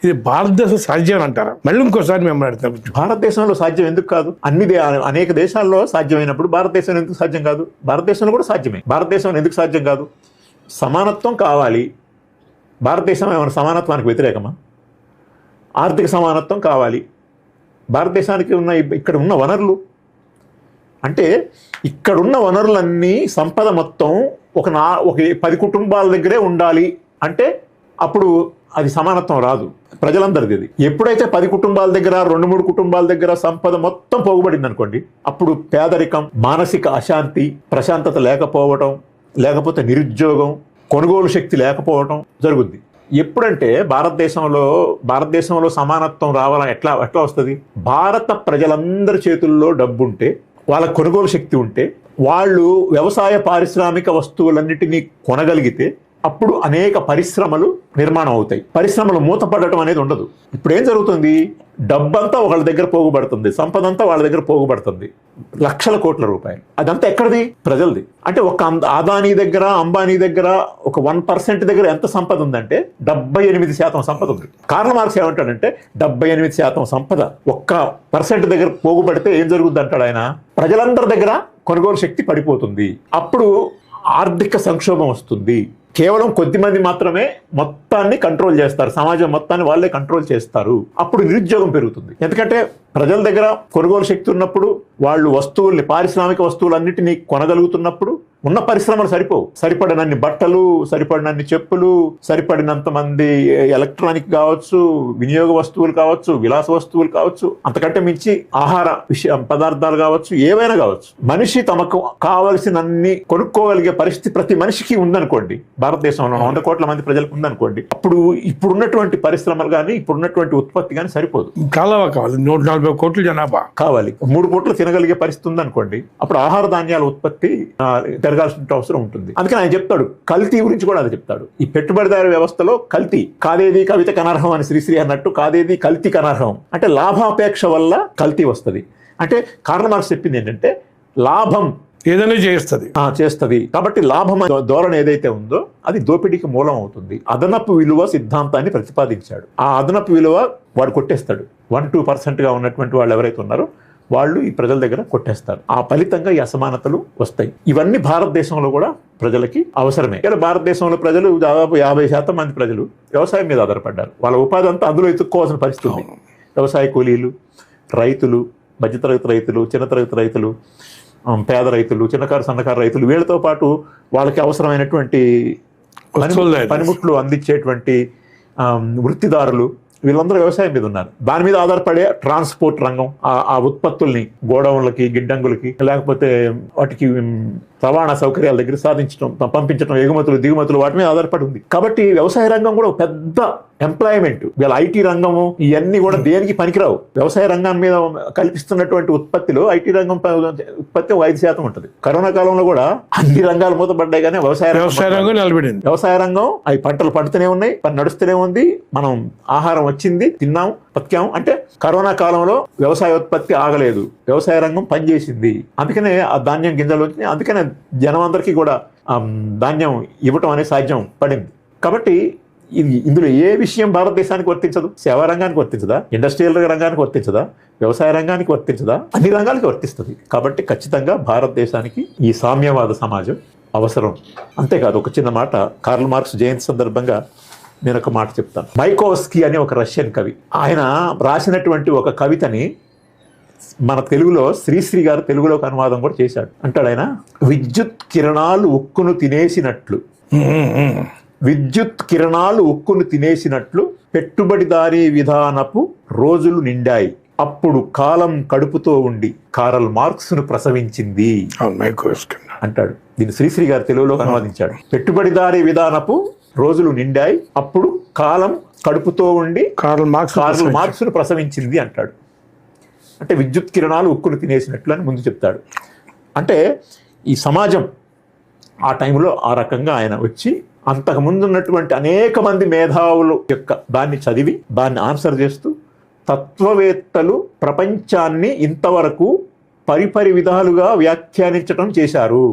ఇది భారతదేశం సాధ్యం అంటారా? మళ్ళీ ఇంకోసారి మేము అడుగుతాం, భారతదేశంలో సాధ్యం ఎందుకు కాదు? అనేక దేశాల్లో సాధ్యమైనప్పుడు భారతదేశంలో ఎందుకు సాధ్యం కాదు? భారతదేశంలో కూడా సాధ్యమే. భారతదేశంలో ఎందుకు సాధ్యం కాదు? సమానత్వం కావాలి. భారతదేశం ఏమైనా సమానత్వానికి వ్యతిరేకమా? ఆర్థిక సమానత్వం కావాలి. భారతదేశానికి ఇక్కడ ఉన్న వనరులు అంటే ఇక్కడున్న వనరులన్నీ సంపద మొత్తం ఒక 10 కుటుంబాల దగ్గరే ఉండాలి అంటే అప్పుడు అది సమానత్వం రాదు. ప్రజలందరిది అది. ఎప్పుడైతే 10 కుటుంబాల దగ్గర 2-3 కుటుంబాల దగ్గర సంపద మొత్తం పోగుబడింది అనుకోండి, అప్పుడు పేదరికం, మానసిక అశాంతి, ప్రశాంతత లేకపోవడం, లేకపోతే నిరుద్యోగం, కొనుగోలు శక్తి లేకపోవడం జరుగుద్ది. ఎప్పుడంటే భారతదేశంలో సమానత్వం రావాలని ఎట్లా వస్తుంది? భారత ప్రజలందరి చేతుల్లో డబ్బు ఉంటే, వాళ్ళ కొనుగోలు శక్తి ఉంటే, వాళ్ళు వ్యవసాయ పారిశ్రామిక వస్తువులన్నిటినీ కొనగలిగితే అప్పుడు అనేక పరిశ్రమలు నిర్మాణం అవుతాయి. పరిశ్రమలు మూతపడటం అనేది ఉండదు. ఇప్పుడు ఏం జరుగుతుంది? డబ్బంతా వాళ్ళ దగ్గర పోగుబడుతుంది, సంపద అంతా వాళ్ళ దగ్గర పోగుబడుతుంది, లక్షల కోట్ల రూపాయలు. అదంతా ఎక్కడిది? ప్రజలది. అంటే ఒక అదానీ దగ్గర, అంబానీ దగ్గర ఒక 1% దగ్గర ఎంత సంపద ఉందంటే 78% సంపద ఉంది. కార్ల్ మార్క్స్ ఏమంటాడంటే 78% సంపద 1% దగ్గర పోగుబడితే ఏం జరుగుద్ది అంటాడు ఆయన? ప్రజలందరి దగ్గర కొనుగోలు శక్తి పడిపోతుంది. అప్పుడు ఆర్థిక సంక్షోభం వస్తుంది. కేవలం కొద్దిమంది మాత్రమే మొత్తాన్ని కంట్రోల్ చేస్తారు, సమాజం మొత్తాన్ని వాళ్ళే కంట్రోల్ చేస్తారు. అప్పుడు నిరుద్యోగం పెరుగుతుంది. ఎందుకంటే ప్రజల దగ్గర కొనుగోలు శక్తి ఉన్నప్పుడు, వాళ్ళు పారిశ్రామిక వస్తువులన్నిటినీ కొనగలుగుతున్నప్పుడు ఉన్న పరిశ్రమలు సరిపడినన్ని బట్టలు, సరిపడినన్ని చెప్పులు, సరిపడినంత మంది ఎలక్ట్రానిక్ కావచ్చు, వినియోగ వస్తువులు కావచ్చు, విలాస వస్తువులు కావచ్చు, అంతకంటే మించి ఆహార పదార్థాలు కావచ్చు, ఏవైనా కావచ్చు. మనిషి తమకు కావలసినన్ని కొనుక్కోగలిగే పరిస్థితి ప్రతి మనిషికి ఉందనుకోండి, భారతదేశంలో 100 కోట్ల మంది ప్రజలకు ఉందనుకోండి, అప్పుడు ఇప్పుడున్నటువంటి పరిశ్రమలు కానీ, ఇప్పుడున్నటువంటి ఉత్పత్తి కానీ సరిపోదు. కావాలి 140 కోట్ల జనాభా కావాలి. 3 పూటలు తినగలిగే పరిస్థితి ఉందనుకోండి, అప్పుడు ఆహార ధాన్యాల ఉత్పత్తి పెరగాల్సిన అవసరం ఉంటుంది. అందుకని ఆయన చెప్తాడు, కల్తీ గురించి కూడా అది చెప్తాడు. ఈ పెట్టుబడిదారు వ్యవస్థలో కల్తీ, కాదేది కవితకు అనర్హం అని శ్రీశ్రీ అన్నట్టు, కాదేది కల్తీకి అనర్హం అంటే లాభాపేక్ష వల్ల కల్తీ వస్తుంది. అంటే కార్ల్ మార్క్స్ చెప్పింది ఏంటంటే లాభం ఏదైనా చేస్తుంది కాబట్టి లాభం ధోరణి ఏదైతే ఉందో అది దోపిడీకి మూలం అవుతుంది. అదనపు విలువ సిద్ధాంతాన్ని ప్రతిపాదించాడు. ఆ అదనపు విలువ వాడు కొట్టేస్తాడు. 1-2% ఉన్నటువంటి వాళ్ళు ఎవరైతే ఉన్నారో వాళ్ళు ఈ ప్రజల దగ్గర కొట్టేస్తారు. ఆ ఫలితంగా ఈ అసమానతలు వస్తాయి. ఇవన్నీ భారతదేశంలో కూడా ప్రజలకి అవసరమే. ఇక్కడ భారతదేశంలో ప్రజలు దాదాపు 50% మంది ప్రజలు వ్యవసాయం మీద ఆధారపడ్డారు. వాళ్ళ ఉపాధి అంతా అందులో ఎత్తుక్కోవాల్సిన పరిస్థితి ఉంది. వ్యవసాయ కూలీలు, రైతులు, మధ్యతరగతి రైతులు, చిన్నతరగతి రైతులు, పేద రైతులు, చిన్నకారు సన్నకారు రైతులు, వీళ్ళతో పాటు వాళ్ళకి అవసరమైనటువంటి పనిముట్లు అందించేటువంటి వృత్తిదారులు, వీళ్ళందరూ వ్యవసాయం మీద ఉన్నారు. దాని మీద ఆధారపడే ట్రాన్స్పోర్ట్ రంగం, ఆ ఉత్పత్తుల్ని గోడౌన్లకి, గిడ్డంగులకి, లేకపోతే వాటికి రవాణా సౌకర్యాల దగ్గర సాధించడం, పంపించడం, ఎగుమతులు, దిగుమతులు, వాటి మీద ఆధారపడి ఉంది. కాబట్టి వ్యవసాయ రంగం కూడా పెద్ద ఎంప్లాయ్మెంట్. వీళ్ళ ఐటీ రంగము ఇవన్నీ కూడా దేనికి పనికిరావు. వ్యవసాయ రంగం మీద కల్పిస్తున్నటువంటి ఉత్పత్తిలో ఐటీ రంగం ఉత్పత్తి 5% ఉంటుంది. కరోనా కాలంలో కూడా అన్ని రంగాలు మూతపడ్డాయి, కానీ వ్యవసాయ రంగం నిలబడింది. వ్యవసాయ రంగం అవి పంటలు పండుతూనే ఉన్నాయి, పని నడుస్తూనే ఉంది. మనం ఆహారం వచ్చింది, తిన్నాం, బతికాం. అంటే కరోనా కాలంలో వ్యవసాయ ఉత్పత్తి ఆగలేదు, వ్యవసాయ రంగం పనిచేసింది. అందుకనే ఆ ధాన్యం గింజలు వచ్చినాయి. అందుకనే జనం అందరికీ కూడా ధాన్యం ఇవ్వటం అనేది సాధ్యం పడింది. కాబట్టి ఇందులో ఏ విషయం భారతదేశానికి వర్తించదు? సేవా రంగానికి వర్తించదా? ఇండస్ట్రియల్ రంగానికి వర్తించదా? వ్యవసాయ రంగానికి వర్తించదా? అన్ని రంగాలకి వర్తిస్తుంది. కాబట్టి ఖచ్చితంగా భారతదేశానికి ఈ సామ్యవాద సమాజం అవసరం. అంతేకాదు, ఒక చిన్న మాట, కార్ల్ మార్క్స్ జయంతి సందర్భంగా నేను ఒక మాట చెప్తాను. మైకోవ్స్కీ అనే ఒక రష్యన్ కవి, ఆయన రాసినటువంటి ఒక కవితని మన తెలుగులో శ్రీశ్రీ గారు తెలుగులోకి అనువాదం కూడా చేశాడు. అంటాడు ఆయన, విద్యుత్ కిరణాలు ఉక్కును తినేసినట్లు, విద్యుత్ కిరణాలు ఉక్కును తినేసినట్లు పెట్టుబడిదారీ విధానపు రోజులు నిండాయి, అప్పుడు కాలం కడుపుతో ఉండి కార్ల్ మార్క్స్ ను ప్రసవించింది అంటాడు. దీన్ని శ్రీశ్రీ గారు తెలుగులోకి అనువాదించాడు. పెట్టుబడిదారీ విధానపు రోజులు నిండాయి, అప్పుడు కాలం కడుపుతో ఉండి కార్ల్ మార్క్స్ ను ప్రసవించింది అంటాడు. అంటే విద్యుత్ కిరణాలు ఉక్కును తినేసినట్లు అని ముందు చెప్తాడు. అంటే ఈ సమాజం ఆ టైంలో ఆ రకంగా ఆయన వచ్చి అంతకుముందు ఉన్నటువంటి అనేక మంది మేధావులు యొక్క దాన్ని చదివి దాన్ని ఆన్సర్ చేస్తూ తత్వవేత్తలు ప్రపంచాన్ని ఇంతవరకు పరిపరి విధాలుగా వ్యాఖ్యానించడం చేశారు.